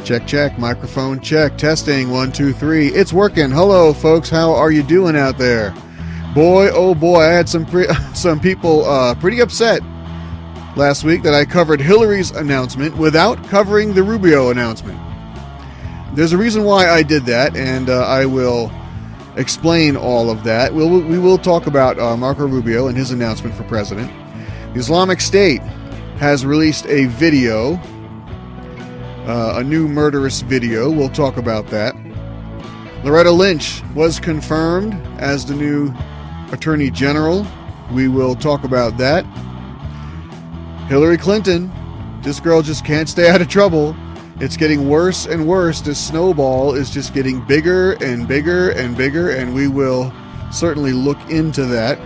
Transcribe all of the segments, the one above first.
Check, check, microphone check, testing, 1, 2, 3. It's working. Hello, folks. How are you doing out there? Boy, oh boy, I had some people pretty upset last week that I covered Hillary's announcement without covering the Rubio announcement. There's a reason why I did that, and I will explain all of that. We will talk about Marco Rubio and his announcement for president. The Islamic State has released a video, a new murderous video. We'll talk about that. Loretta Lynch was confirmed as the new Attorney General. We will talk about that. Hillary Clinton, this girl just can't stay out of trouble. It's getting worse and worse. This snowball is just getting bigger and bigger and bigger, and we will certainly look into that.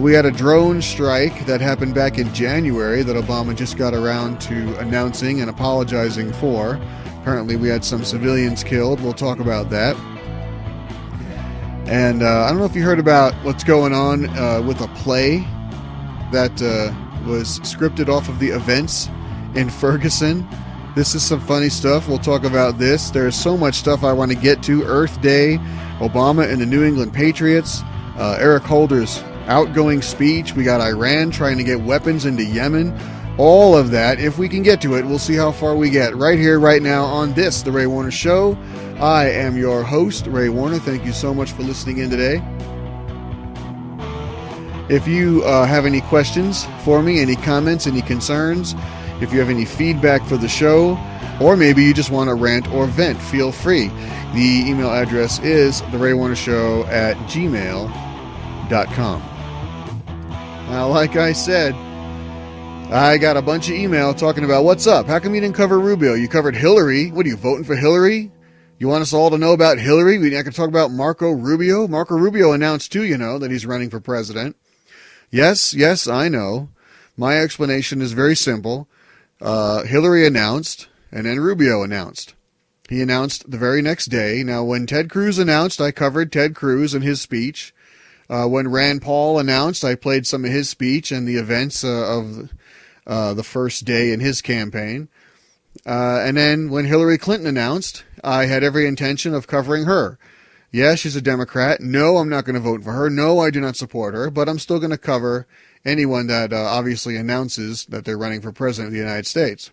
We had a drone strike that happened back in January that Obama just got around to announcing and apologizing for. Apparently we had some civilians killed. We'll talk about that. And I don't know if you heard about what's going on with a play that was scripted off of the events in Ferguson. This is some funny stuff. We'll talk about this. There's so much stuff I want to get to. Earth Day, Obama and the New England Patriots, Eric Holder's outgoing speech. We got Iran trying to get weapons into Yemen. All of that, if we can get to it, we'll see how far we get right here, right now on this, The Ray Warner Show. I am your host, Ray Warner. Thank you so much for listening in today. If you have any questions for me, any comments, any concerns, if you have any feedback for the show, or maybe you just want to rant or vent, feel free. The email address is theraywarnershow@gmail.com. Now, like I said, I got a bunch of email talking about what's up. How come you didn't cover Rubio? You covered Hillary. What are you, voting for Hillary? You want us all to know about Hillary? I can talk about Marco Rubio. Marco Rubio announced too, that he's running for president. Yes, I know. My explanation is very simple. Hillary announced, and then Rubio announced. He announced the very next day. Now, when Ted Cruz announced, I covered Ted Cruz and his speech. When Rand Paul announced, I played some of his speech and the events of the first day in his campaign. And then when Hillary Clinton announced, I had every intention of covering her. Yes, she's a Democrat. No, I'm not going to vote for her. No, I do not support her. But I'm still going to cover anyone that obviously announces that they're running for president of the United States.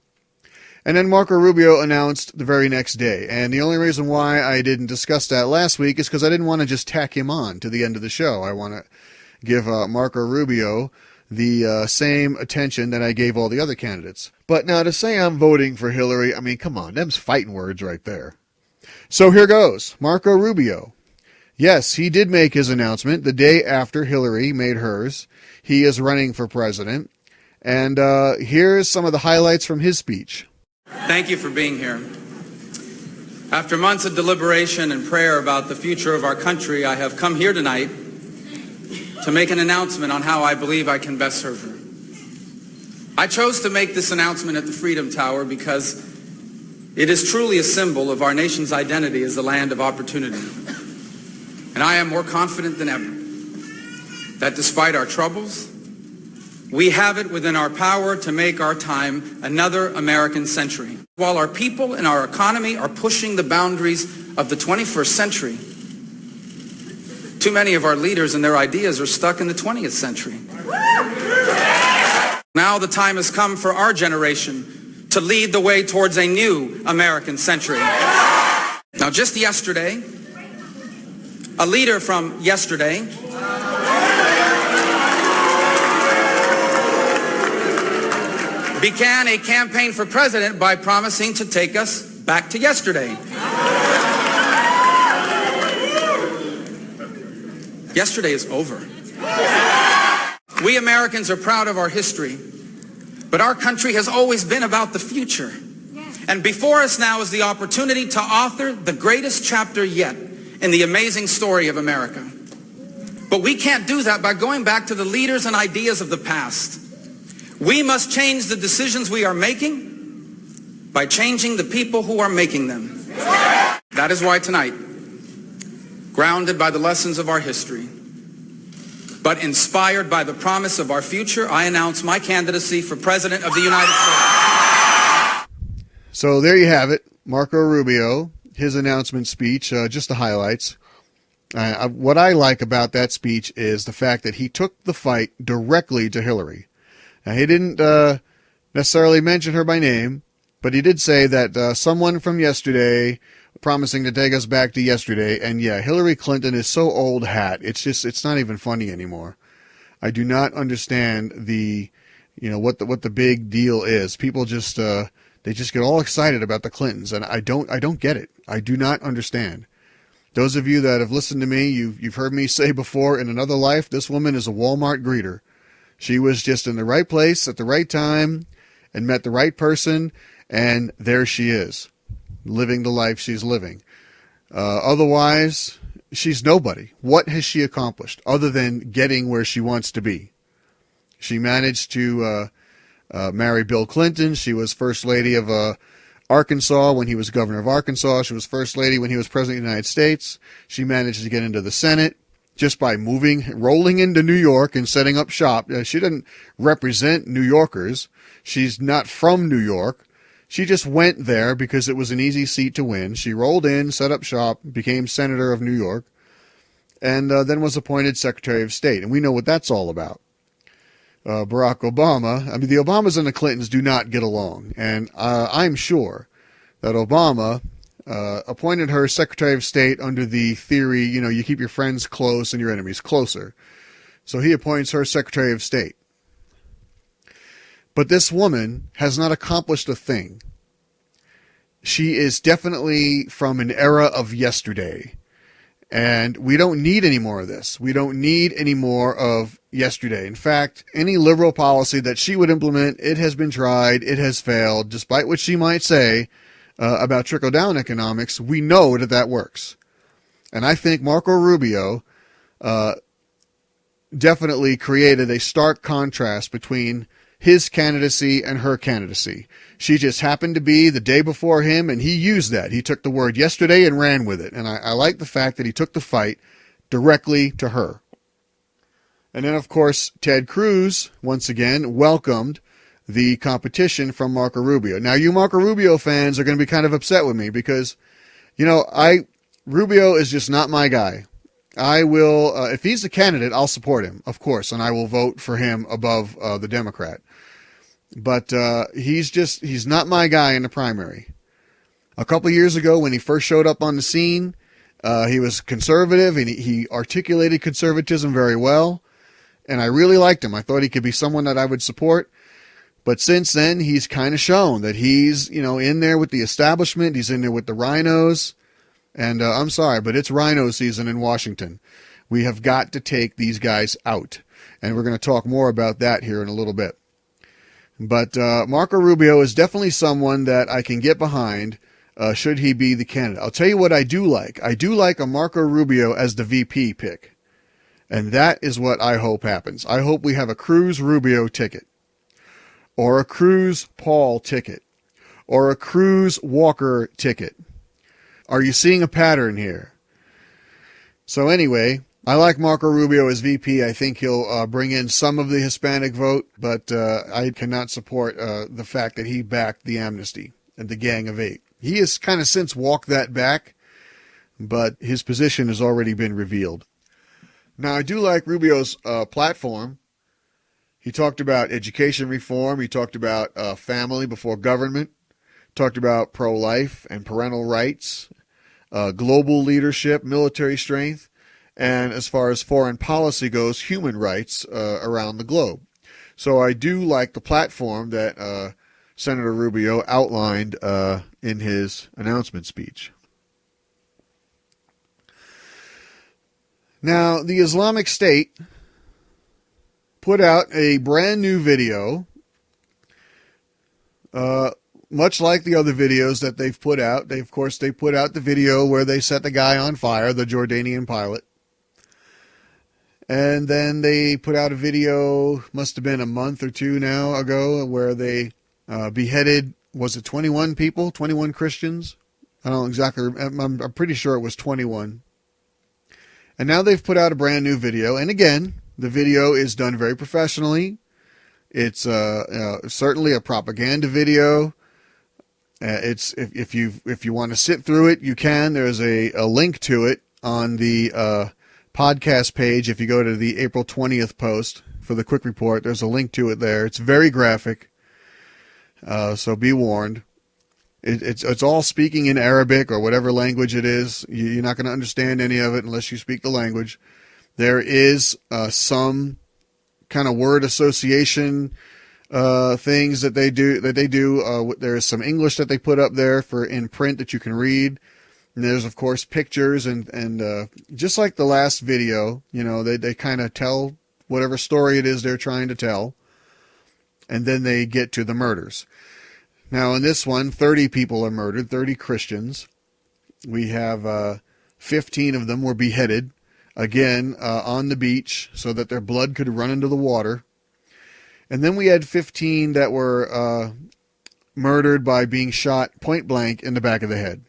And then Marco Rubio announced the very next day. And the only reason why I didn't discuss that last week is because I didn't want to just tack him on to the end of the show. I want to give Marco Rubio the same attention that I gave all the other candidates. But now to say I'm voting for Hillary, I mean, come on, them's fighting words right there. So here goes. Marco Rubio. Yes, he did make his announcement the day after Hillary made hers. He is running for president. And here's some of the highlights from his speech. Thank you for being here. After months of deliberation and prayer about the future of our country, I have come here tonight to make an announcement on how I believe I can best serve her. I chose to make this announcement at the Freedom Tower because it is truly a symbol of our nation's identity as the land of opportunity. And I am more confident than ever that despite our troubles, we have it within our power to make our time another American century. While our people and our economy are pushing the boundaries of the 21st century, too many of our leaders and their ideas are stuck in the 20th century. Now the time has come for our generation to lead the way towards a new American century. Now, just yesterday, a leader from yesterday began a campaign for president by promising to take us back to yesterday. Yesterday is over. We Americans are proud of our history, but our country has always been about the future. And before us now is the opportunity to author the greatest chapter yet in the amazing story of America. But we can't do that by going back to the leaders and ideas of the past. We must change the decisions we are making by changing the people who are making them. That is why tonight, grounded by the lessons of our history, but inspired by the promise of our future, I announce my candidacy for President of the United States. So there you have it. Marco Rubio, his announcement speech, just the highlights. What I like about that speech is the fact that he took the fight directly to Hillary. Now, he didn't necessarily mention her by name, but he did say that someone from yesterday promising to take us back to yesterday. And yeah, Hillary Clinton is so old hat. It's not even funny anymore. I do not understand what the big deal is. People just, they just get all excited about the Clintons. And I don't get it. I do not understand. Those of you that have listened to me, you've heard me say before, in another life, this woman is a Walmart greeter. She was just in the right place at the right time and met the right person, and there she is, living the life she's living. Otherwise, she's nobody. What has she accomplished other than getting where she wants to be? She managed to marry Bill Clinton. She was First Lady of Arkansas when he was governor of Arkansas. She was First Lady when he was President of the United States. She managed to get into the Senate just by rolling into New York and setting up shop. She didn't represent New Yorkers. She's not from New York. She just went there because it was an easy seat to win. She rolled in, set up shop, became Senator of New York, and then was appointed Secretary of State. And we know what that's all about. Barack Obama, the Obamas and the Clintons do not get along. And I'm sure that Obama appointed her Secretary of State under the theory, you keep your friends close and your enemies closer. So he appoints her Secretary of State. But this woman has not accomplished a thing. She is definitely from an era of yesterday. And we don't need any more of this. We don't need any more of yesterday. In fact, any liberal policy that she would implement, it has been tried, it has failed. Despite what she might say about trickle-down economics, we know that works. And I think Marco Rubio definitely created a stark contrast between his candidacy and her candidacy. She just happened to be the day before him, and he used that. He took the word yesterday and ran with it. And I like the fact that he took the fight directly to her. And then, of course, Ted Cruz, once again, welcomed the competition from Marco Rubio. Now, you Marco Rubio fans are going to be kind of upset with me because, Rubio is just not my guy. I will, if he's the candidate, I'll support him, of course, and I will vote for him above the Democrat. But he's not my guy in the primary. A couple years ago when he first showed up on the scene, he was conservative and he articulated conservatism very well. And I really liked him. I thought he could be someone that I would support. But since then, he's kind of shown that he's, in there with the establishment. He's in there with the rhinos. And I'm sorry, but it's rhino season in Washington. We have got to take these guys out. And we're going to talk more about that here in a little bit. But Marco Rubio is definitely someone that I can get behind should he be the candidate. I'll tell you what I do like. I do like a Marco Rubio as the VP pick. And that is what I hope happens. I hope we have a Cruz Rubio ticket. Or a Cruz Paul ticket. Or a Cruz Walker ticket. Are you seeing a pattern here? So anyway, I like Marco Rubio as VP. I think he'll bring in some of the Hispanic vote, but I cannot support the fact that he backed the amnesty and the Gang of Eight. He has kind of since walked that back, but his position has already been revealed. Now, I do like Rubio's platform. He talked about education reform. He talked about family before government. Talked about pro-life and parental rights, global leadership, military strength, and as far as foreign policy goes, human rights around the globe. So I do like the platform that Senator Rubio outlined in his announcement speech. Now, the Islamic State put out a brand new video, much like the other videos that they've put out. They put out the video where they set the guy on fire, the Jordanian pilot. And then they put out a video, must have been a month or two now ago, where they beheaded, was it 21 people, 21 Christians? I don't know exactly, I'm pretty sure it was 21. And now they've put out a brand new video. And again, the video is done very professionally. It's certainly a propaganda video. It's if you want to sit through it, you can. There's a link to it on the podcast page. If you go to the April 20th post for the quick report, there's a link to it there. It's very graphic, so be warned. It's all speaking in Arabic or whatever language it is. You're not going to understand any of it unless you speak the language. There is some kind of word association things that they do. There's some English that they put up there for in print that you can read. And there's of course pictures and just like the last video, they kind of tell whatever story it is they're trying to tell, and then they get to the murders. Now in this one, 30 people are murdered, 30 Christians. We have 15 of them were beheaded, again on the beach, so that their blood could run into the water. And then we had 15 that were murdered by being shot point blank in the back of the head.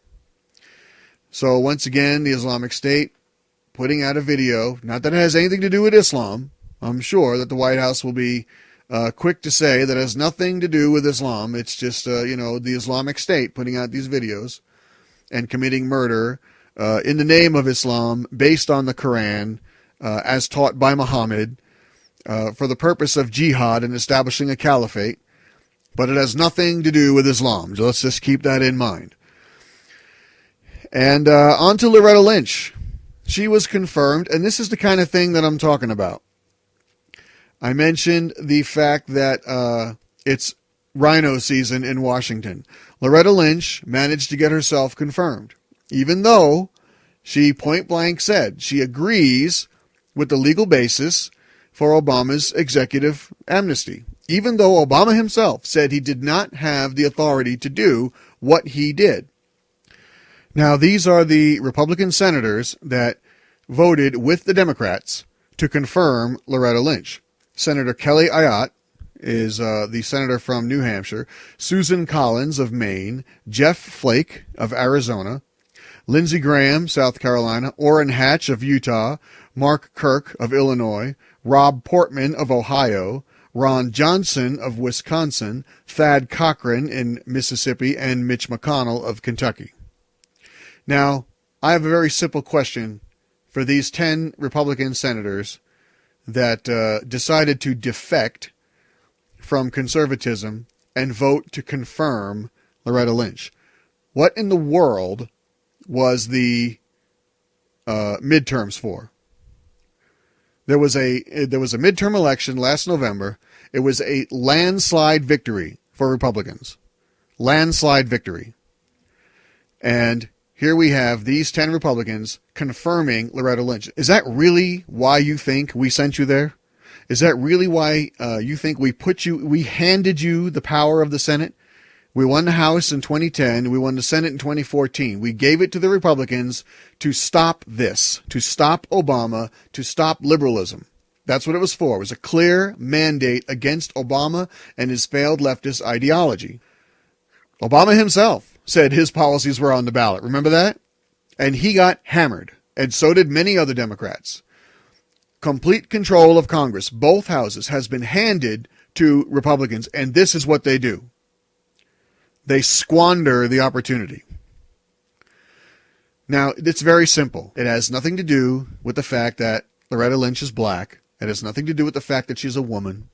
So once again, the Islamic State putting out a video, not that it has anything to do with Islam. I'm sure that the White House will be quick to say that it has nothing to do with Islam. It's just, the Islamic State putting out these videos and committing murder in the name of Islam based on the Quran as taught by Muhammad for the purpose of jihad and establishing a caliphate. But it has nothing to do with Islam. So let's just keep that in mind. And on to Loretta Lynch. She was confirmed, and this is the kind of thing that I'm talking about. I mentioned the fact that it's rhino season in Washington. Loretta Lynch managed to get herself confirmed, even though she point blank said she agrees with the legal basis for Obama's executive amnesty, even though Obama himself said he did not have the authority to do what he did. Now, these are the Republican senators that voted with the Democrats to confirm Loretta Lynch. Senator Kelly Ayotte is the senator from New Hampshire, Susan Collins of Maine, Jeff Flake of Arizona, Lindsey Graham, South Carolina, Orrin Hatch of Utah, Mark Kirk of Illinois, Rob Portman of Ohio, Ron Johnson of Wisconsin, Thad Cochran in Mississippi, and Mitch McConnell of Kentucky. Now, I have a very simple question for these 10 Republican senators that decided to defect from conservatism and vote to confirm Loretta Lynch. What in the world was the midterms for? There was a midterm election last November. It was a landslide victory for Republicans. Landslide victory. And here we have these 10 Republicans confirming Loretta Lynch. Is that really why you think we sent you there? Is that really why you think we handed you the power of the Senate? We won the House in 2010. We won the Senate in 2014. We gave it to the Republicans to stop this, to stop Obama, to stop liberalism. That's what it was for. It was a clear mandate against Obama and his failed leftist ideology. Obama himself said his policies were on the ballot. Remember that? And he got hammered. And so did many other Democrats. Complete control of Congress, both houses, has been handed to Republicans. And this is what they do. They squander the opportunity. Now, it's very simple. It has nothing to do with the fact that Loretta Lynch is black. It has nothing to do with the fact that she's a woman.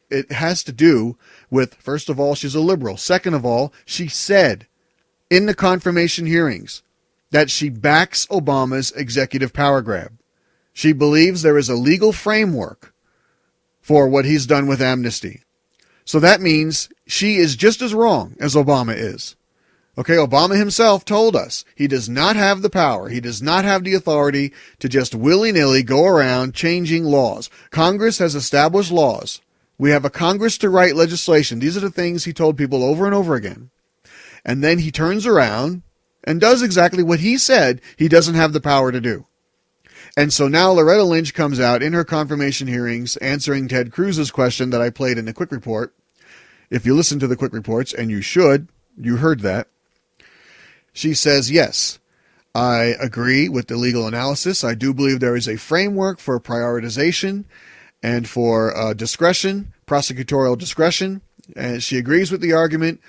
It has to do with, first of all, she's a liberal. Second of all, she said in the confirmation hearings that she backs Obama's executive power grab. She believes there is a legal framework for what he's done with amnesty. So that means she is just as wrong as Obama is. Okay, Obama himself told us he does not have the power. He does not have the authority to just willy-nilly go around changing laws. Congress has established laws. We have a Congress to write legislation. These are the things he told people over and over again. And then he turns around and does exactly what he said he doesn't have the power to do. And so now Loretta Lynch comes out in her confirmation hearings answering Ted Cruz's question that I played in the quick report. If you listen to the quick reports, and you should, you heard that. She says, yes, I agree with the legal analysis. I do believe there is a framework for prioritization and for discretion, prosecutorial discretion. And she agrees with the argument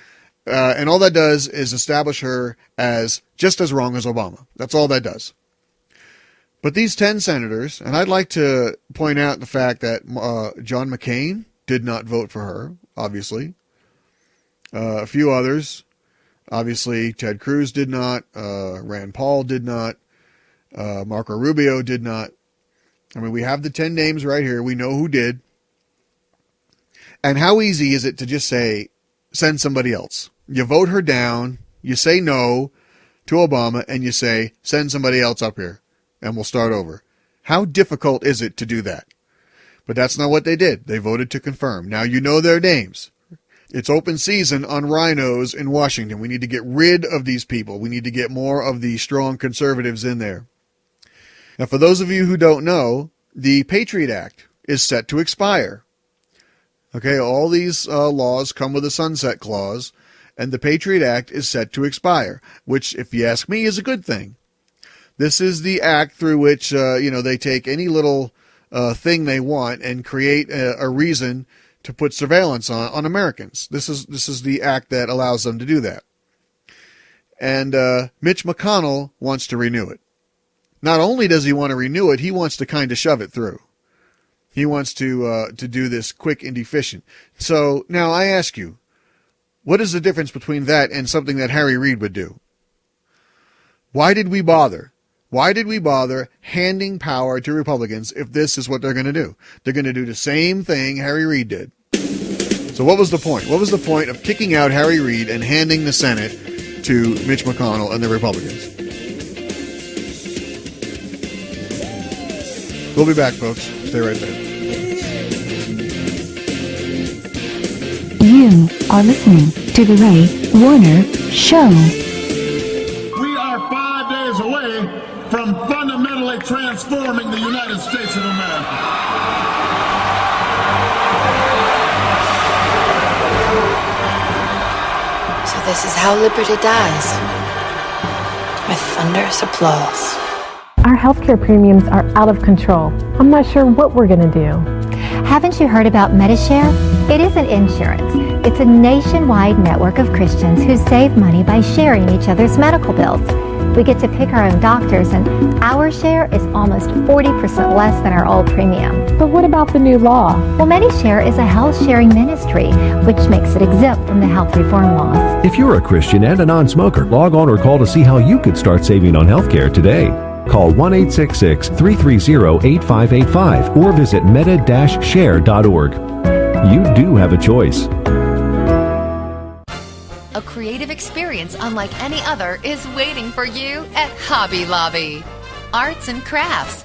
And all that does is establish her as just as wrong as Obama. That's all that does. But these 10 senators, and I'd like to point out the fact that John McCain did not vote for her, obviously. A few others, obviously Ted Cruz did not, Rand Paul did not, Marco Rubio did not. I mean, we have the 10 names right here. We know who did. And how easy is it to just say, send somebody else? You vote her down, you say no to Obama, and you say, send somebody else up here, and we'll start over. How difficult is it to do that? But that's not what they did. They voted to confirm. Now you know their names. It's open season on rhinos in Washington. We need to get rid of these people. We need to get more of the strong conservatives in there. Now, for those of you who don't know, the Patriot Act is set to expire. Okay, all these laws come with a sunset clause, and the Patriot Act is set to expire, which, if you ask me, is a good thing. This is the act through which, they take any little thing they want and create a reason to put surveillance on Americans. This is the act that allows them to do that. And Mitch McConnell wants to renew it. Not only does he want to renew it, he wants to kind of shove it through. He wants to do this quick and efficient. So now I ask you, what is the difference between that and something that Harry Reid would do? Why did we bother? Why did we bother handing power to Republicans if this is what they're going to do? They're going to do the same thing Harry Reid did. So what was the point? What was the point of kicking out Harry Reid and handing the Senate to Mitch McConnell and the Republicans? We'll be back, folks. Stay right there. You are listening to The Ray Warner Show. We are 5 days away from fundamentally transforming the United States of America. So this is how liberty dies, with thunderous applause. Our healthcare premiums are out of control. I'm not sure what we're going to do. Haven't you heard about Medishare? It isn't insurance. It's a nationwide network of Christians who save money by sharing each other's medical bills. We get to pick our own doctors, and our share is almost 40% less than our old premium. But what about the new law? Well, Medishare is a health-sharing ministry, which makes it exempt from the health reform laws. If you're a Christian and a non-smoker, log on or call to see how you could start saving on healthcare today. Call 1-866-330-8585 or visit meta-share.org. You do have a choice. A creative experience unlike any other is waiting for you at Hobby Lobby. Arts and crafts,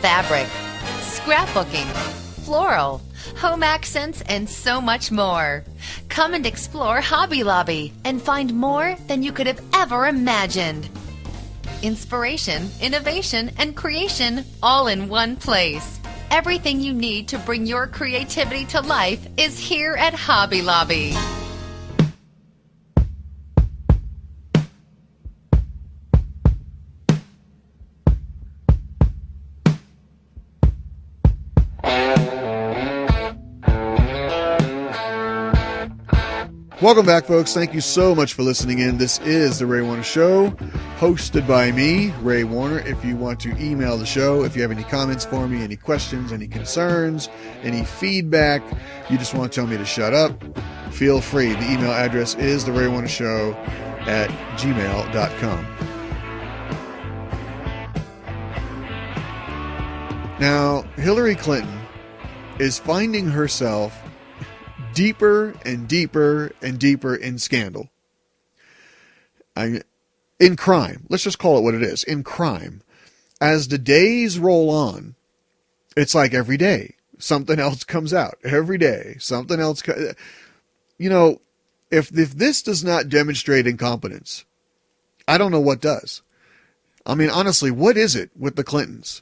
fabric, scrapbooking, floral, home accents, and so much more. Come and explore Hobby Lobby and find more than you could have ever imagined. Inspiration, innovation, and creation all in one place. Everything you need to bring your creativity to life is here at Hobby Lobby. Welcome back, folks. Thank you so much for listening in. This is The Ray Warner Show, hosted by me, Ray Warner. If you want to email the show, if you have any comments for me, any questions, any concerns, any feedback, you just want to tell me to shut up, feel free. The email address is theraywarnershow@gmail.com. Now, Hillary Clinton is finding herself deeper and deeper and deeper in scandal. In crime. Let's just call it what it is. In crime. As the days roll on, it's like every day something else comes out. Every day something else. If this does not demonstrate incompetence, I don't know what does. I mean, honestly, what is it with the Clintons?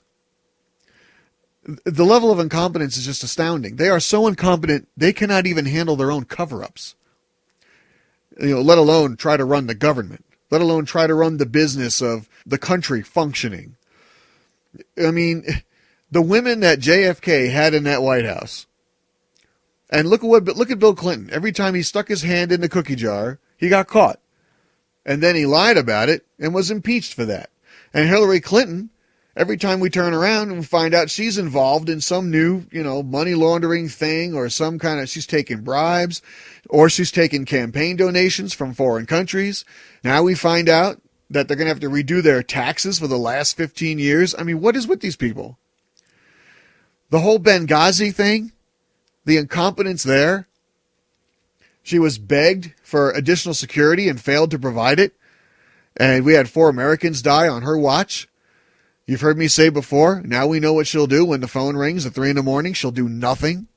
The level of incompetence is just astounding. They are so incompetent, they cannot even handle their own cover-ups. Let alone try to run the government. Let alone try to run the business of the country functioning. I mean, the women that JFK had in that White House. And look at Bill Clinton. Every time he stuck his hand in the cookie jar, He got caught. And then he lied about it and was impeached for that. And Hillary Clinton, every time we turn around and find out she's involved in some new, money laundering thing, or some kind of, she's taking bribes, or she's taking campaign donations from foreign countries. Now we find out that they're going to have to redo their taxes for the last 15 years. I mean, what is with these people? The whole Benghazi thing, the incompetence there. She was begged for additional security and failed to provide it. And we had 4 Americans die on her watch. You've heard me say before, now we know what she'll do when the phone rings at 3 a.m. She'll do nothing.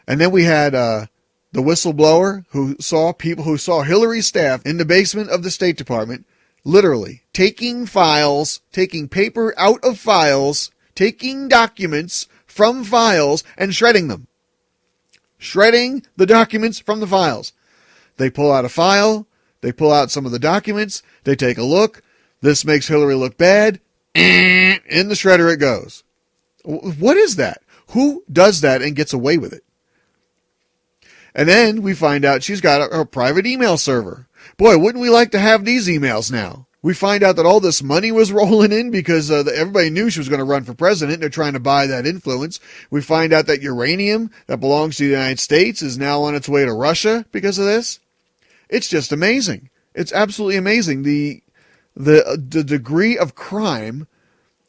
And then we had the whistleblower who saw Hillary's staff in the basement of the State Department, literally taking files, taking paper out of files, taking documents from files and shredding them. Shredding the documents from the files. They pull out a file, they pull out some of the documents, they take a look. This makes Hillary look bad. In the shredder it goes. What is that? Who does that and gets away with it? And then we find out she's got a private email server. Boy, wouldn't we like to have these emails now? We find out that all this money was rolling in because everybody knew she was going to run for president. They're trying to buy that influence. We find out that uranium that belongs to the United States is now on its way to Russia because of this. It's just amazing. It's absolutely amazing. The degree of crime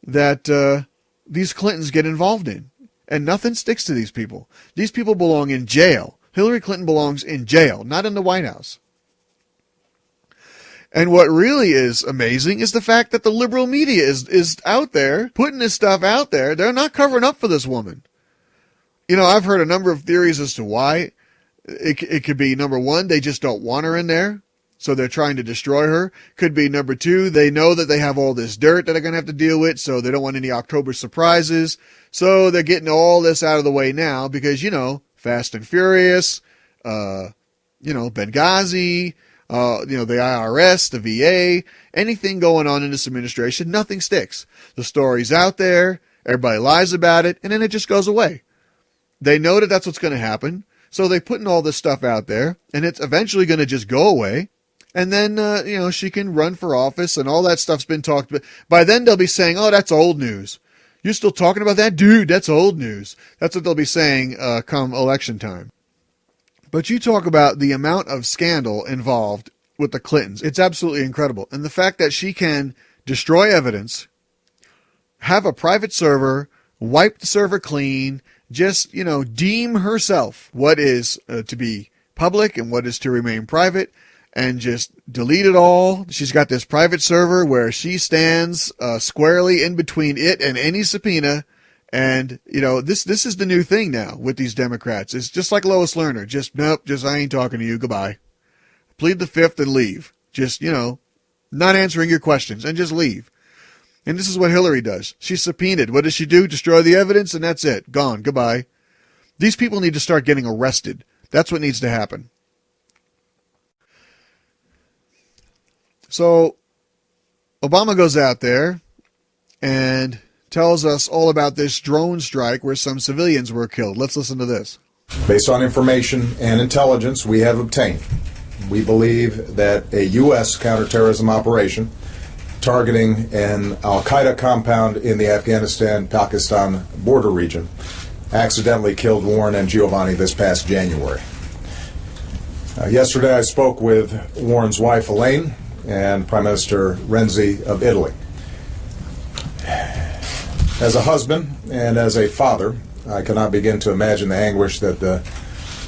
that these Clintons get involved in. And nothing sticks to these people. These people belong in jail. Hillary Clinton belongs in jail, not in the White House. And what really is amazing is the fact that the liberal media is out there putting this stuff out there. They're not covering up for this woman. I've heard a number of theories as to why. It could be, number one, they just don't want her in there, so they're trying to destroy her. Could be, number two, they know that they have all this dirt that they're going to have to deal with, so they don't want any October surprises. So they're getting all this out of the way now because, Fast and Furious, Benghazi, the IRS, the VA, anything going on in this administration, nothing sticks. The story's out there, everybody lies about it, and then it just goes away. They know that that's what's going to happen, so they're putting all this stuff out there, and it's eventually going to just go away. And then, she can run for office, and all that stuff's been talked about. By then, they'll be saying, oh, that's old news. You're still talking about that? Dude, that's old news. That's what they'll be saying come election time. But you talk about the amount of scandal involved with the Clintons. It's absolutely incredible. And the fact that she can destroy evidence, have a private server, wipe the server clean, just, deem herself what is to be public and what is to remain private, and just delete it all. She's got this private server where she stands squarely in between it and any subpoena. And, this is the new thing now with these Democrats. It's just like Lois Lerner. I ain't talking to you. Goodbye. Plead the fifth and leave. Just, not answering your questions and just leave. And this is what Hillary does. She's subpoenaed. What does she do? Destroy the evidence and that's it. Gone. Goodbye. These people need to start getting arrested. That's what needs to happen. So Obama goes out there and tells us all about this drone strike where some civilians were killed. Let's listen to this. Based on information and intelligence we have obtained, we believe that a U.S. counterterrorism operation targeting an al-Qaeda compound in the Afghanistan-Pakistan border region accidentally killed Warren and Giovanni this past January. Yesterday I spoke with Warren's wife, Elaine, and Prime Minister Renzi of Italy. As a husband and as a father, I cannot begin to imagine the anguish that the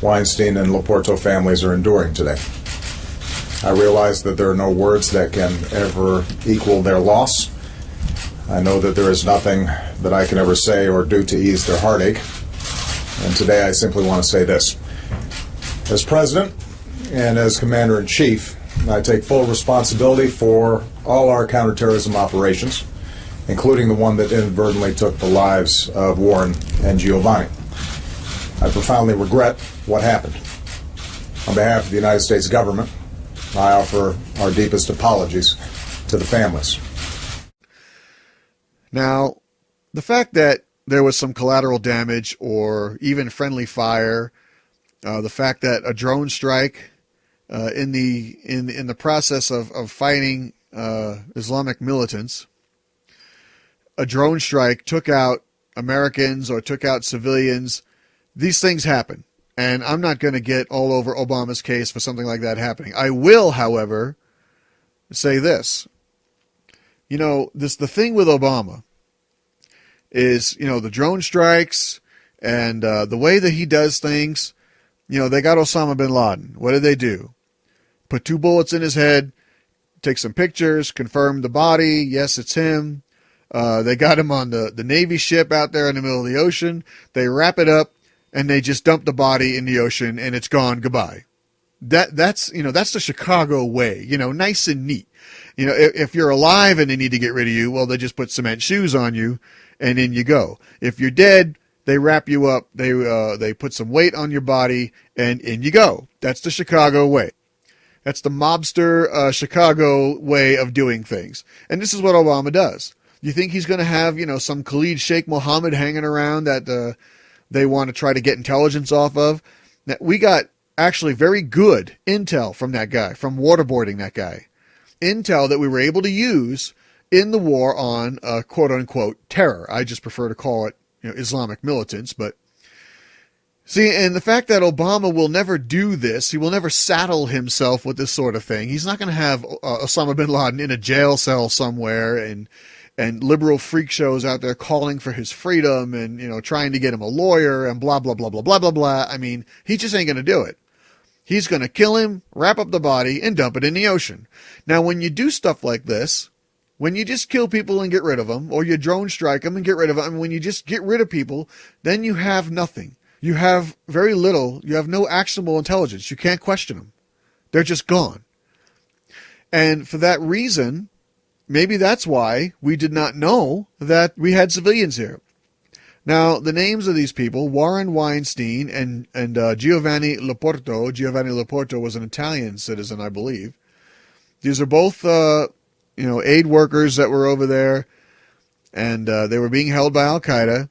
Weinstein and Laporto families are enduring today. I realize that there are no words that can ever equal their loss. I know that there is nothing that I can ever say or do to ease their heartache. And today I simply want to say this. As President and as Commander-in-Chief, I take full responsibility for all our counterterrorism operations, including the one that inadvertently took the lives of Warren and Giovanni. I profoundly regret what happened. On behalf of the United States government, I offer our deepest apologies to the families. Now, the fact that there was some collateral damage or even friendly fire The fact that a drone strike in the process of fighting Islamic militants, a drone strike took out Americans or took out civilians. These things happen. And I'm not going to get all over Obama's case for something like that happening. I will, however, say this. The thing with Obama is, the drone strikes and the way that he does things. They got Osama bin Laden. What did they do? Put 2 bullets in his head, take some pictures, confirm the body. Yes, it's him. They got him on the Navy ship out there in the middle of the ocean. They wrap it up and they just dump the body in the ocean and it's gone. Goodbye. That's the Chicago way, nice and neat. If you're alive and they need to get rid of you, well, they just put cement shoes on you and in you go. If you're dead, they wrap you up. They put some weight on your body and in you go. That's the Chicago way. That's the mobster Chicago way of doing things. And this is what Obama does. You think he's going to have, some Khalid Sheikh Mohammed hanging around that they want to try to get intelligence off of? Now, we got actually very good intel from that guy, from waterboarding that guy. Intel that we were able to use in the war on quote-unquote terror. I just prefer to call it Islamic militants. But see, and the fact that Obama will never do this, he will never saddle himself with this sort of thing. He's not going to have Osama bin Laden in a jail cell somewhere and liberal freak shows out there calling for his freedom and, trying to get him a lawyer and blah, blah, blah, blah, blah, blah, blah. I mean, he just ain't going to do it. He's going to kill him, wrap up the body, and dump it in the ocean. Now, when you do stuff like this, when you just kill people and get rid of them, or you drone strike them and get rid of them, when you just get rid of people, then you have nothing. You have very little. You have no actionable intelligence. You can't question them. They're just gone. And for that reason, maybe that's why we did not know that we had civilians here. Now, the names of these people, Warren Weinstein and Giovanni Leporto. Giovanni Leporto was an Italian citizen, I believe. These are both, aid workers that were over there, and they were being held by Al-Qaeda,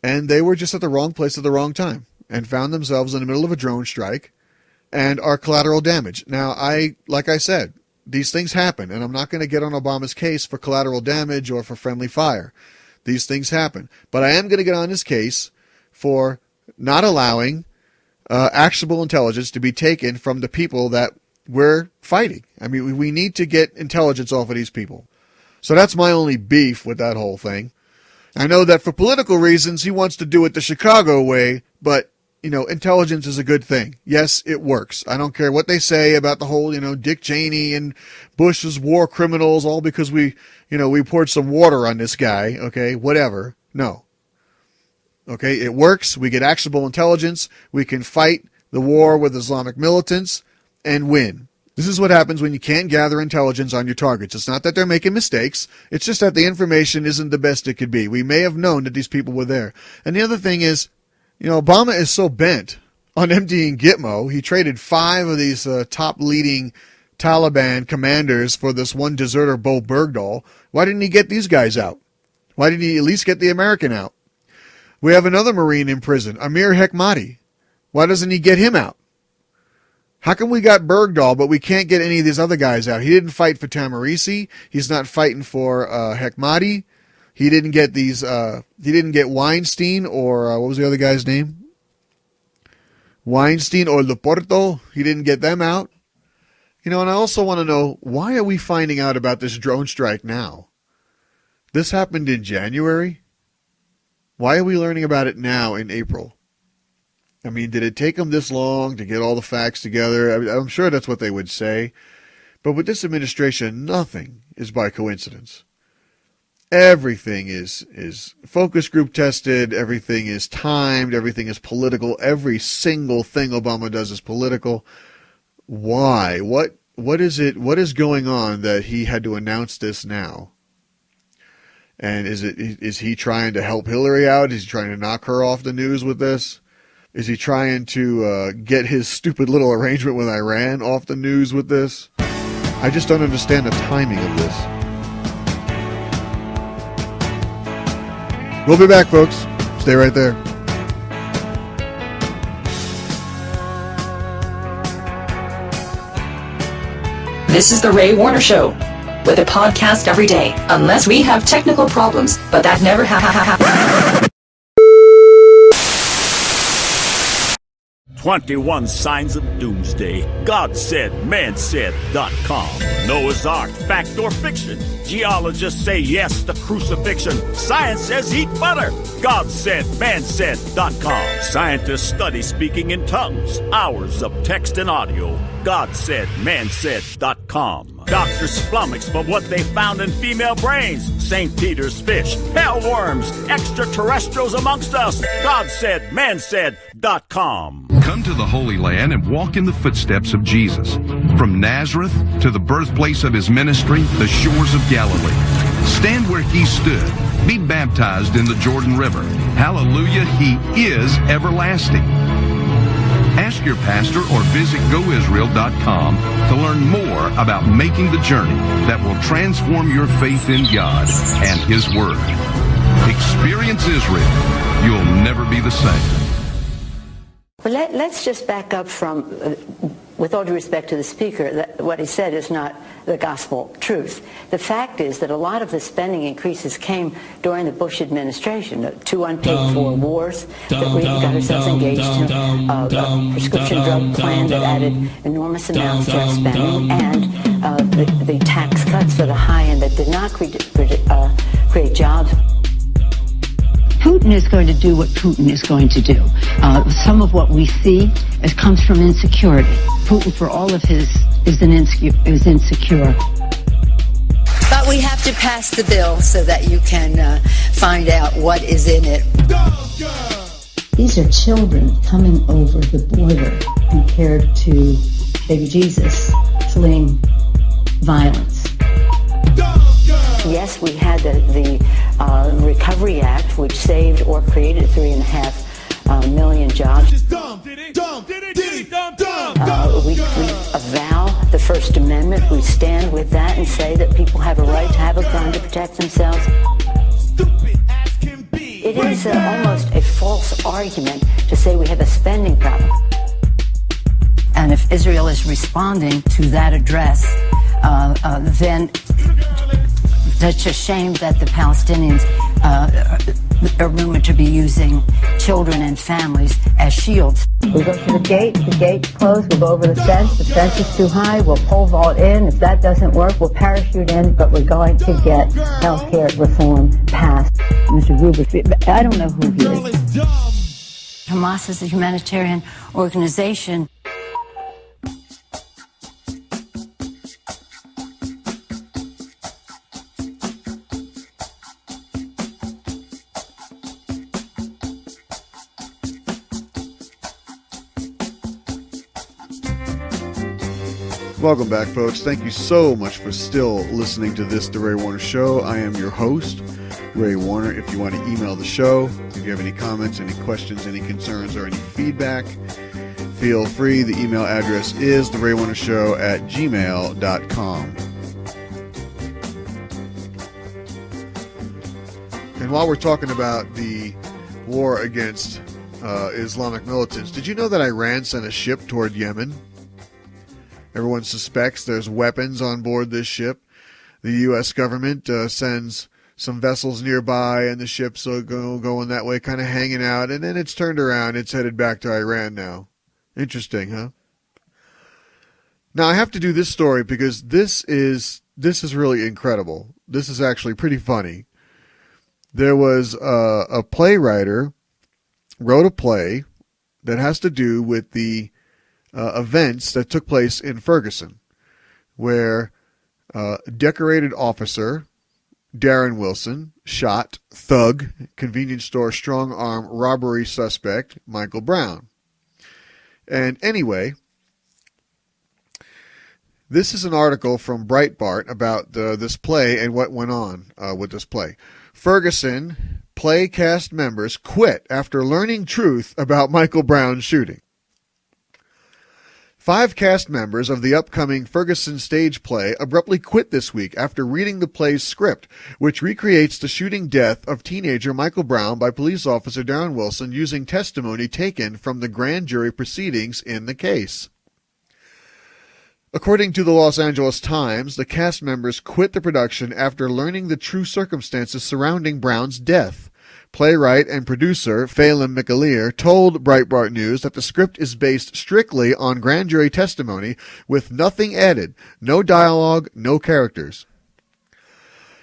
and they were just at the wrong place at the wrong time and found themselves in the middle of a drone strike and are collateral damage. Now, like I said, these things happen, and I'm not going to get on Obama's case for collateral damage or for friendly fire. These things happen. But I am going to get on his case for not allowing actionable intelligence to be taken from the people that we're fighting. I mean, we need to get intelligence off of these people. So that's my only beef with that whole thing. I know that for political reasons, he wants to do it the Chicago way, but intelligence is a good thing. Yes, it works. I don't care what they say about the whole, Dick Cheney and Bush's war criminals, all because we poured some water on this guy. Okay, whatever. No. Okay, it works. We get actionable intelligence. We can fight the war with Islamic militants and win. This is what happens when you can't gather intelligence on your targets. It's not that they're making mistakes. It's just that the information isn't the best it could be. We may have known that these people were there. And the other thing is, Obama is so bent on emptying Gitmo. He traded 5 of these top leading Taliban commanders for this one deserter, Bo Bergdahl. Why didn't he get these guys out? Why didn't he at least get the American out? We have another Marine in prison, Amir Hekmati. Why doesn't he get him out? How come we got Bergdahl, but we can't get any of these other guys out? He didn't fight for Tamarisi. He's not fighting for Hekmati. He didn't get these. He didn't get Weinstein or what was the other guy's name? Weinstein or Leporto. He didn't get them out. And I also want to know, why are we finding out about this drone strike now? This happened in January. Why are we learning about it now in April? I mean, did it take them this long to get all the facts together? I'm sure that's what they would say. But with this administration, nothing is by coincidence. Everything is focus group tested. Everything is timed. Everything is political. Every single thing Obama does is political. Why? What is it? What is going on that he had to announce this now? And is he trying to help Hillary out? Is he trying to knock her off the news with this? Is he trying to get his stupid little arrangement with Iran off the news with this? I just don't understand the timing of this. We'll be back, folks. Stay right there. This is the Ray Warner Show, with a podcast every day, unless we have technical problems, but that never happens. 21 Signs of Doomsday. God said, man said.com. Noah's Ark, fact or fiction. Geologists say yes to crucifixion. Science says eat butter. God said, man said.com. Scientists study speaking in tongues. Hours of text and audio. God said, man said.com. Doctors flummox for what they found in female brains. St. Peter's fish, hell worms, extraterrestrials amongst us. God said, man said.com. Come to the Holy Land and walk in the footsteps of Jesus. From Nazareth to the birthplace of his ministry, the shores of Galilee. Stand where he stood. Be baptized in the Jordan River. Hallelujah, he is everlasting. Ask your pastor or visit goisrael.com to learn more about making the journey that will transform your faith in God and his word. Experience Israel. You'll never be the same. But let's just back up from, with all due respect to the speaker, that what he said is not the gospel truth. The fact is that a lot of the spending increases came during the Bush administration. 2 unpaid-for wars that we got ourselves engaged in, a prescription drug plan that added enormous amounts to our spending, and the tax cuts for the high end that did not create jobs. Putin is going to do what Putin is going to do. Some of what we see comes from insecurity. Putin, for all of his, is insecure. But we have to pass the bill so that you can find out what is in it. These are children coming over the border compared to baby Jesus fleeing violence. Yes, we had the Recovery Act, which saved or created 3.5 million jobs. We avow the First Amendment. We stand with that and say that people have a right to have a gun to protect themselves. It is almost a false argument to say we have a spending problem. And if Israel is responding to that address, then it's a shame that the Palestinians are rumored to be using children and families as shields. We go to the gate's closed, we'll go over the fence is too high, we'll pole vault in. If that doesn't work, we'll parachute in, but we're going to get health care reform passed. Mr. Gruber, I don't know who he is. Hamas is a humanitarian organization. Welcome back, folks. Thank you so much for still listening to this, The Ray Warner Show. I am your host, Ray Warner. If you want to email the show, if you have any comments, any questions, any concerns, or any feedback, feel free. The email address is theraywarnershow@gmail.com. And while we're talking about the war against Islamic militants, did you know that Iran sent a ship toward Yemen? Everyone suspects there's weapons on board this ship. The U.S. government sends some vessels nearby, and the ships are going that way, kind of hanging out, and then it's turned around. It's headed back to Iran now. Interesting, huh? Now, I have to do this story because this is really incredible. This is actually pretty funny. There was a playwright wrote a play that has to do with the events that took place in Ferguson, where decorated officer Darren Wilson shot thug, convenience store strong-arm robbery suspect Michael Brown. And anyway, this is an article from Breitbart about this play and what went on with this play. Ferguson play cast members quit after learning truth about Michael Brown's shooting. 5 cast members of the upcoming Ferguson stage play abruptly quit this week after reading the play's script, which recreates the shooting death of teenager Michael Brown by police officer Darren Wilson using testimony taken from the grand jury proceedings in the case. According to the Los Angeles Times, the cast members quit the production after learning the true circumstances surrounding Brown's death. Playwright and producer Phelim McAleer told Breitbart News that the script is based strictly on grand jury testimony with nothing added, no dialogue, no characters.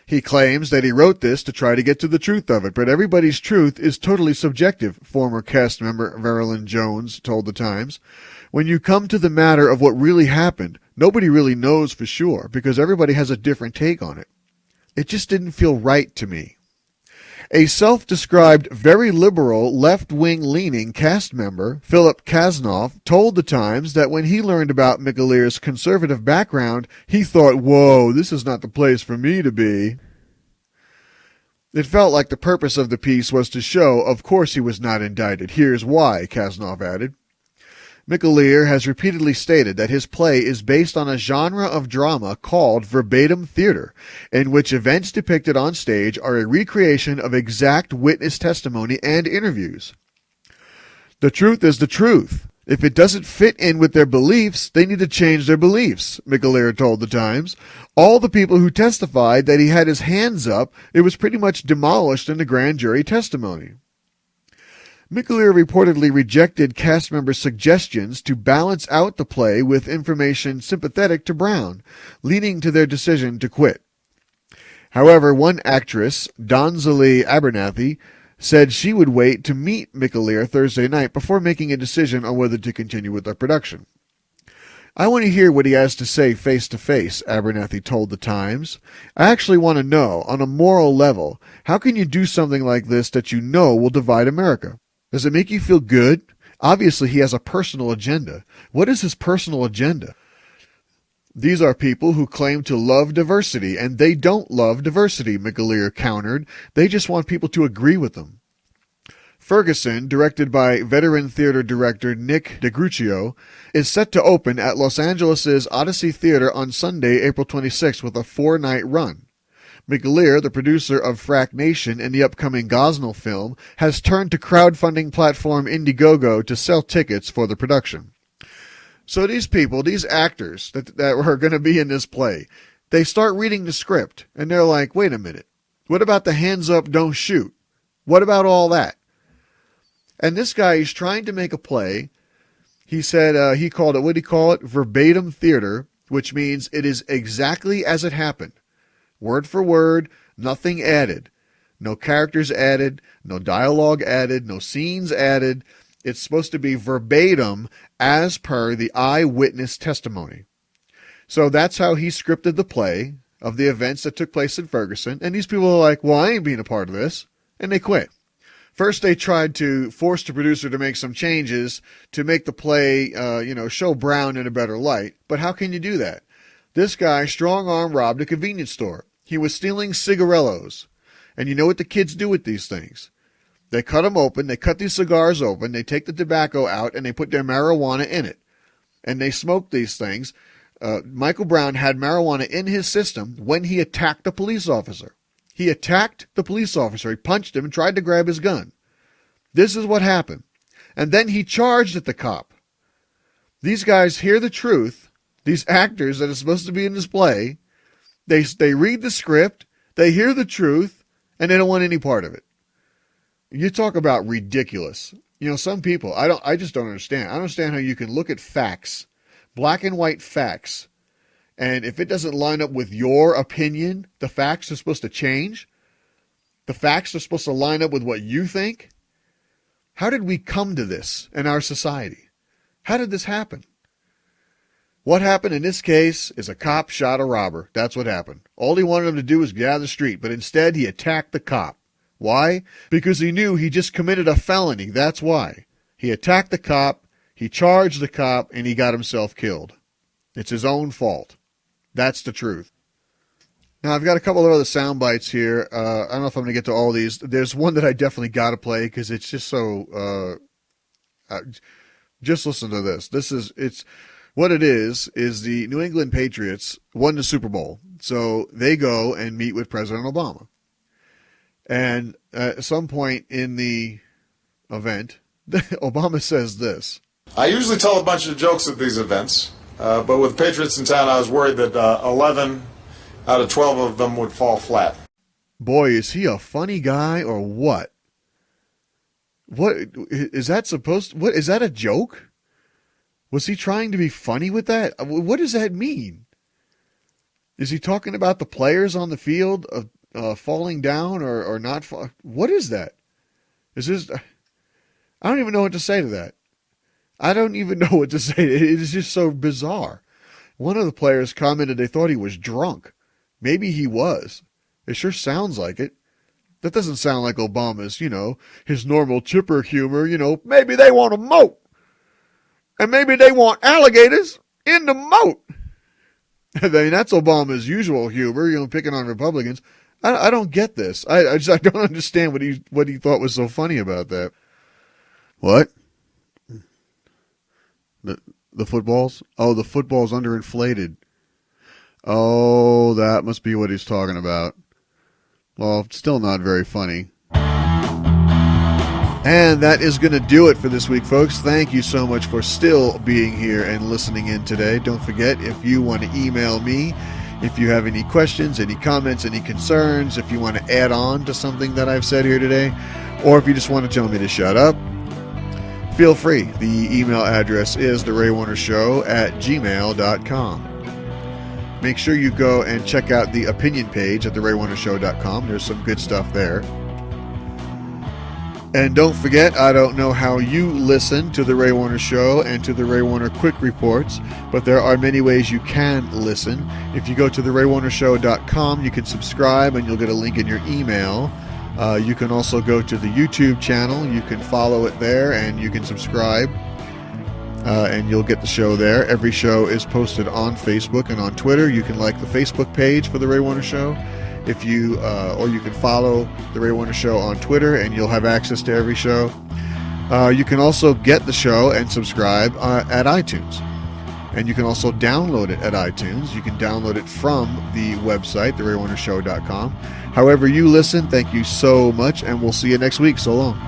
He claims that he wrote this to try to get to the truth of it, but everybody's truth is totally subjective, former cast member Verilyn Jones told the Times. When you come to the matter of what really happened, nobody really knows for sure because everybody has a different take on it. It just didn't feel right to me. A self-described very liberal, left-wing leaning cast member, Philip Kasnoff, told the Times that when he learned about McAleer's conservative background, he thought, whoa, this is not the place for me to be. It felt like the purpose of the piece was to show, of course he was not indicted. Here's why, Kasnoff added. McAleer has repeatedly stated that his play is based on a genre of drama called verbatim theater, in which events depicted on stage are a recreation of exact witness testimony and interviews. The truth is the truth. If it doesn't fit in with their beliefs, they need to change their beliefs, McAleer told the Times. All the people who testified that he had his hands up, it was pretty much demolished in the grand jury testimony. McAleer reportedly rejected cast members' suggestions to balance out the play with information sympathetic to Brown, leading to their decision to quit. However, one actress, Donzalee Abernathy, said she would wait to meet McAleer Thursday night before making a decision on whether to continue with the production. I want to hear what he has to say face-to-face, Abernathy told the Times. I actually want to know, on a moral level, how can you do something like this that you know will divide America? Does it make you feel good? Obviously, he has a personal agenda. What is his personal agenda? These are people who claim to love diversity, and they don't love diversity, McAleer countered. They just want people to agree with them. Ferguson, directed by veteran theater director Nick DeGruccio, is set to open at Los Angeles' Odyssey Theater on Sunday, April 26th with a 4-night run. McAleer, the producer of Frack Nation and the upcoming Gosnell film, has turned to crowdfunding platform Indiegogo to sell tickets for the production. So these people, these actors that are going to be in this play, they start reading the script, and they're like, wait a minute, what about the hands up, don't shoot? What about all that? And this guy is trying to make a play. He said, he called it, what did he call it? Verbatim theater, which means it is exactly as it happened. Word for word, nothing added. No characters added, no dialogue added, no scenes added. It's supposed to be verbatim as per the eyewitness testimony. So that's how he scripted the play of the events that took place in Ferguson. And these people are like, well, I ain't being a part of this. And they quit. First, they tried to force the producer to make some changes to make the play, show Brown in a better light. But how can you do that? This guy strong-arm robbed a convenience store. He was stealing cigarillos. And you know what the kids do with these things? They cut them open, they cut these cigars open, they take the tobacco out, and they put their marijuana in it. And they smoke these things. Michael Brown had marijuana in his system when he attacked the police officer. He attacked the police officer. He punched him and tried to grab his gun. This is what happened. And then he charged at the cop. These guys hear the truth. These actors that are supposed to be in this play, they read the script, they hear the truth, and they don't want any part of it. You talk about ridiculous. Some people, I just don't understand. I don't understand how you can look at facts, black and white facts, and if it doesn't line up with your opinion, the facts are supposed to change. The facts are supposed to line up with what you think. How did we come to this in our society? How did this happen? What happened in this case is a cop shot a robber. That's what happened. All he wanted him to do was get out of the street, but instead he attacked the cop. Why? Because he knew he just committed a felony. That's why. He attacked the cop, he charged the cop, and he got himself killed. It's his own fault. That's the truth. Now, I've got a couple of other sound bites here. I don't know if I'm going to get to all these. There's one that I definitely got to play because it's just so... just listen to this. What it is the New England Patriots won the Super Bowl. So they go and meet with President Obama. And at some point in the event, Obama says this. I usually tell a bunch of jokes at these events. But with the Patriots in town, I was worried that 11 out of 12 of them would fall flat. Boy, is he a funny guy or what? What is that supposed to, what is that a joke? Was he trying to be funny with that? What does that mean? Is he talking about the players on the field falling down or not? What is that? Is this? I don't even know what to say to that. I don't even know what to say. It is just so bizarre. One of the players commented they thought he was drunk. Maybe he was. It sure sounds like it. That doesn't sound like Obama's, his normal chipper humor. Maybe they want a moat. And maybe they want alligators in the moat. I mean, that's Obama's usual humor, picking on Republicans. I don't get this. I don't understand what he thought was so funny about that. What? The footballs? Oh, the football's underinflated. Oh, that must be what he's talking about. Well, still not very funny. And that is going to do it for this week, folks. Thank you so much for still being here and listening in today. Don't forget, if you want to email me, if you have any questions, any comments, any concerns, if you want to add on to something that I've said here today, or if you just want to tell me to shut up, feel free. The email address is theraywarnershow@gmail.com. Make sure you go and check out the opinion page at theraywarnershow.com. There's some good stuff there. And don't forget, I don't know how you listen to The Ray Warner Show and to The Ray Warner Quick Reports, but there are many ways you can listen. If you go to theraywarnershow.com, you can subscribe and you'll get a link in your email. You can also go to the YouTube channel. You can follow it there and you can subscribe. And you'll get the show there. Every show is posted on Facebook and on Twitter. You can like the Facebook page for The Ray Warner Show. Or you can follow The Ray Warner Show on Twitter, and you'll have access to every show. You can also get the show and subscribe at iTunes. And you can also download it at iTunes. You can download it from the website, theraywarnershow.com. However you listen, thank you so much, and we'll see you next week. So long.